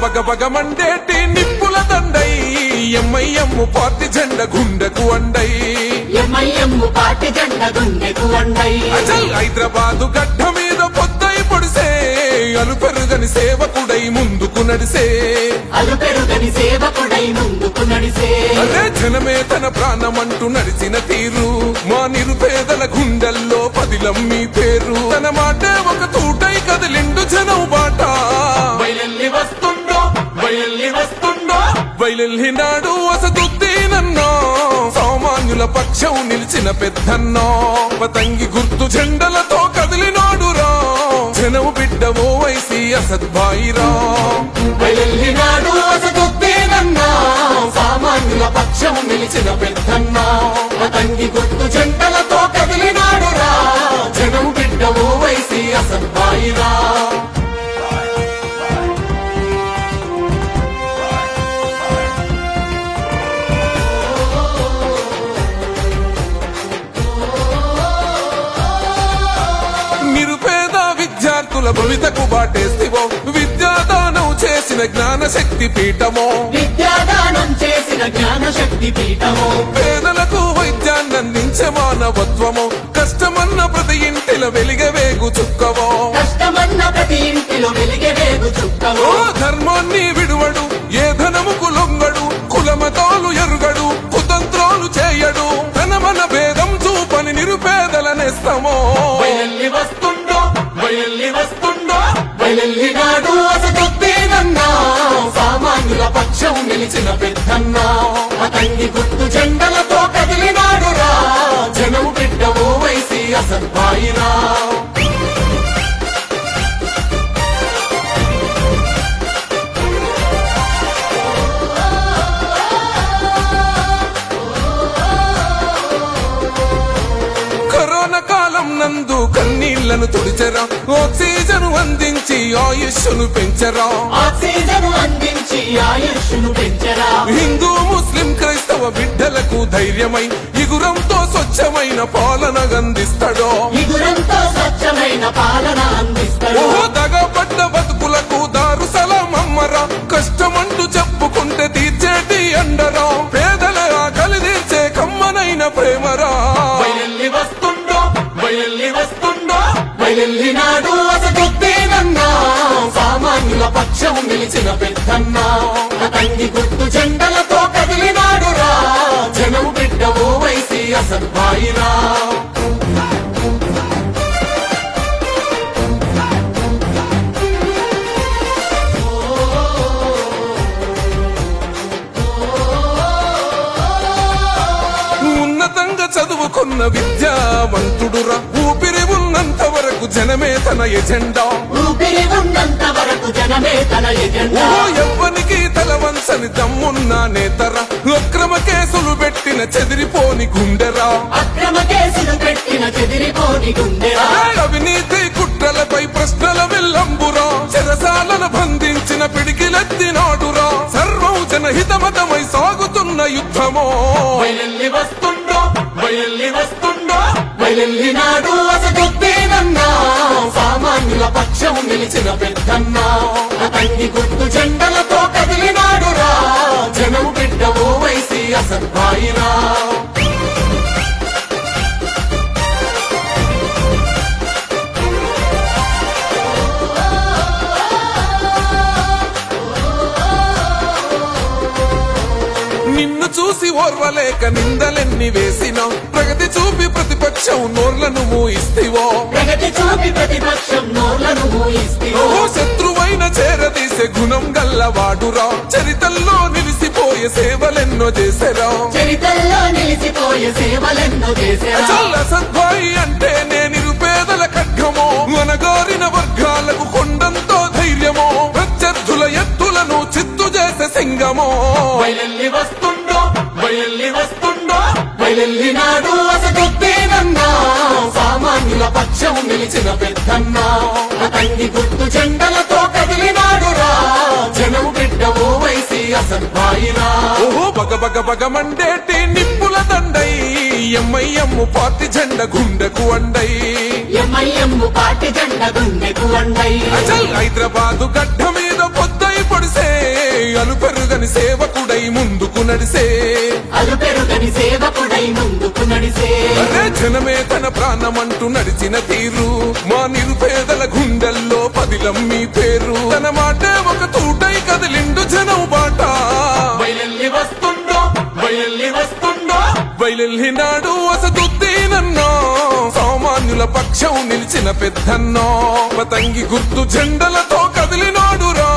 బగ బగ మండేటి నిప్పుల దండై MIM party జెండ గుండెకు అండై అచల్ హైదరాబాదు గడ్డ మీద పొద్దై పొడిసే అలుపెరుగని సేవకుడై ముందుకు నడిసే అదే జనమే తన ప్రాణమంటూ నడిచిన తీరు మా నిరుపేదల గుండెల్లో పదిలం మీ పేరు తన మాటే ఒక తూటై కదిలిండు జనం బాట బయలెల్లినాడు అసదుద్దీనన్నో సామాన్యుల పక్షం నిలిచిన పెద్దన్నో పతంగి గుర్తు జెండలతో కదిలినాడు రా జనం బిడ్డవో వైసి అసద్బాయిరా బయలెల్లినాడు అసదుద్దీనన్నో సామాన్యుల పక్షం నిలిచిన పెద్దన్నో పతంగి గుర్తు జెండలతో కదిలినాడు రా జనం బిడ్డవో వైసి అసద్బాయిరా విద్యార్థుల భవితకు బాటేస్తివో విద్యాదానం చేసిన జ్ఞానశక్తి పీఠమో పేదలకు వైద్యాన్ని అందించే మానవత్వమో కష్టమన్న ప్రతి ఇంటిలో వెలిగే వేగు చుక్కవో ధర్మాన్ని విడువడు ఏ ధనముకు లొంగడు కులమతాలు ఎరుగడు కుతంత్రాలు చేయడు ధనమన భేదం చూపని నిరుపేదల నేస్తమో బయలెల్లినాడు అసదుద్దీనన్నా సామాన్యుల పక్షం నిలిచిన పెద్దన్నా పతంగి గుర్తు జెండలతో కదిలినాడు రా జనం బిడ్డవో వైసి అసద్బాయిరా నందు కన్నీళ్లను తుడిచరా ఆక్సిజన్ అందించి ఆయుష్ను పెంచరా హిందూ ముస్లిం క్రైస్తవ బిడ్డలకు ధైర్యమై ఇగురంతో స్వచ్ఛమైన పాలన అందిస్తాడో దగపడ్డ బతుకులకు దారు సలాం అమ్మరా కష్టమంటూ చెప్పుకుంటే తీర్చేటి అండరా పేదల ఆకలి తీర్చే కమ్మనైన ప్రేమరా బయలెల్లినాడు అసదుద్దీనన్నా సామాన్యుల పక్షం నిలిచిన పెద్దన్నా పతంగి గుర్తు జెండలతో కదిలినాడు రా జనం బిడ్డవో వైసి అసద్బాయిరా ఉన్నతంగా చదువుకున్న విద్యావంతుడురా ఊపిరి ఉన్నంత వరకు జనమే తన ఎజెండా ఎవ్వనికి తలవంచని దమ్మున్న నేతరా అక్రమ కేసులు పెట్టిన చెదిరిపోని గుండెరా అవినీతి కుట్రలపై ప్రశ్నల వెల్లంబురా చెరసాలను బంధించిన పిడికిలెత్తినాడురా సర్వం జనహితమతమై సాగుతున్న యుద్ధమో బయలెల్లినాడు అసదుద్దీనన్నా సామాన్యుల పక్షం నిలిచిన పెద్దన్నా పతంగి గుర్తు జెండలతో కదిలినాడు రా జనం బిడ్డవో వైసి అసద్బాయిరా నిన్ను చూసి ఓర్వలేక నిందలెన్ని వేసినా ప్రగతి చూపి ప్రతిపక్షం నోర్లను మూయిస్తివో శత్రువైన చేరదీసే గుణం గల్లవాడురా చరితల్లో నిలిసిపోయే సేవలెన్నో చేసేరా అసద్బాయి అంటే నే నిరుపేదల ఖడ్గమో అనగారిన వర్గాలకు కొండంతో ధైర్యమో ప్రత్యర్థుల ఎత్తులను చిత్తు చేసే సింగమో బయలెల్లినాడు అసదుద్దీనన్నా సామాన్యుల పక్షం నిలిచిన పెద్దన్నా పతంగి గుర్తు జెండలతో కదిలినాడు రా జనం బిడ్డవో వైసి అసద్బాయిరా బగ బగ బగ మండేటి నిప్పుల దండై ఎంఐఎం పార్టీ జెండ గుండెకు అండై అచల్ హైదరాబాదు గడ్డ మీద పొద్దై పొడిసే అలుపెరుగని సేవకుడై ముందుకు నడిసే అలుపెరుగని సేవకుడై ముందుకు నడిసే అరే జనమే తన ప్రాణమంటూ నడిచిన తీరు మా నిరుపేదల గుండెల్లో పదిలం మీ పేరు తన మాటే ఒక తూటై కదిలిండు జనం బాట బయలెల్లి వస్తుండో బయలెల్లి వస్తుండో బయలెల్లినాడు అసదుద్దీనన్నో సామాన్యుల పక్షం నిలిచిన పెద్దన్నో పతంగి గుర్తు జెండలతో కదిలినాడురా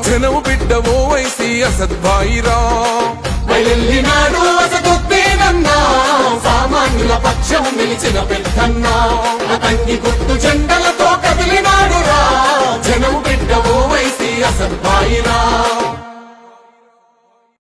జనము బిడ్డ ఓ వైసి అసద్భాయిరా బయలెల్లినాడు అసదుద్దీనన్నా సామాన్యుల పక్షం నిలిచిన పెద్దన్నా అతంగి గుర్తు జెండలతో కదిలినాడురా జనం బిడ్డ ఓ వైసి అసద్భాయిరా